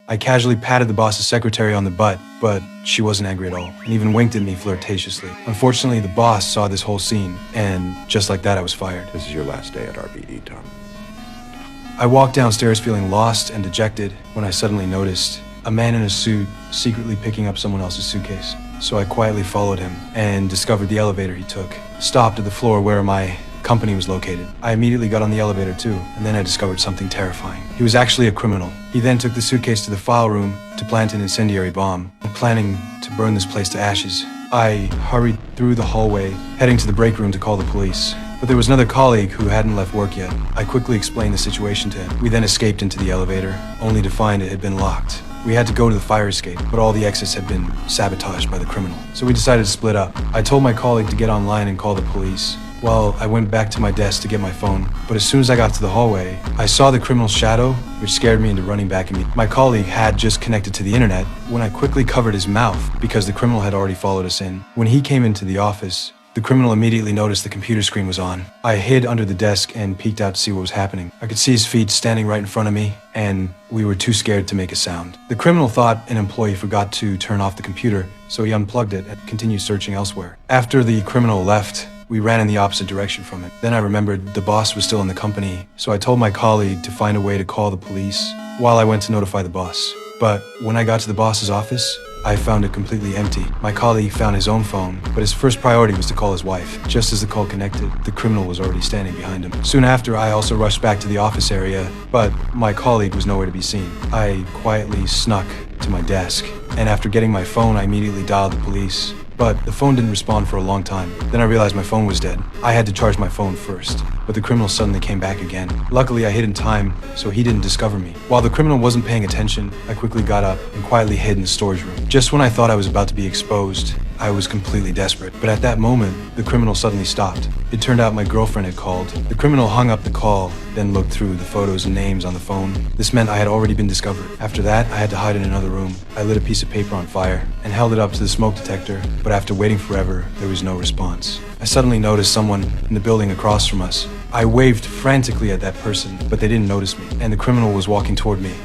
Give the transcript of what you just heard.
I casually patted the boss's secretary on the butt, but she wasn't angry at all, and even winked at me flirtatiously. Unfortunately, the boss saw this whole scene, and just like that, I was fired. This is your last day at RBE, Tom. I walked downstairs feeling lost and dejected when I suddenly noticed a man in a suit secretly picking up someone else's suitcase. So I quietly followed him and discovered the elevator he took stopped at the floor where my company was located. I immediately got on the elevator too, and then I discovered something terrifying. He was actually a criminal. He then took the suitcase to the file room to plant an incendiary bomb, planning to burn this place to ashes. I hurried through the hallway, heading to the break room to call the police. But there was another colleague who hadn't left work yet. I quickly explained the situation to him. We then escaped into the elevator, only to find it had been locked. We had to go to the fire escape, but all the exits had been sabotaged by the criminal. So we decided to split up. I told my colleague to get online and call the police, while I went back to my desk to get my phone. But as soon as I got to the hallway, I saw the criminal's shadow, which scared me into running back immediately. My colleague had just connected to the internet when I quickly covered his mouth because the criminal had already followed us in. When he came into the office, the criminal immediately noticed the computer screen was on. I hid under the desk and peeked out to see what was happening. I could see his feet standing right in front of me, and we were too scared to make a sound. The criminal thought an employee forgot to turn off the computer, so he unplugged it and continued searching elsewhere. After the criminal left, we ran in the opposite direction from him. Then I remembered the boss was still in the company, so I told my colleague to find a way to call the police while I went to notify the boss. But when I got to the boss's office, I found it completely empty. My colleague found his own phone, but his first priority was to call his wife. Just as the call connected, the criminal was already standing behind him. Soon after, I also rushed back to the office area, but my colleague was nowhere to be seen. I quietly snuck to my desk, and after getting my phone, I immediately dialed the police. But the phone didn't respond for a long time. Then I realized my phone was dead. I had to charge my phone first, but the criminal suddenly came back again. Luckily, I hid in time, so he didn't discover me. While the criminal wasn't paying attention, I quickly got up and quietly hid in the storage room. Just when I thought I was about to be exposed, I was completely desperate. But at that moment, the criminal suddenly stopped. It turned out my girlfriend had called. The criminal hung up the call, then looked through the photos and names on the phone. This meant I had already been discovered. After that, I had to hide in another room. I lit a piece of paper on fire and held it up to the smoke detector, but after waiting forever, there was no response. I suddenly noticed someone in the building across from us. I waved frantically at that person, but they didn't notice me, and the criminal was walking toward me.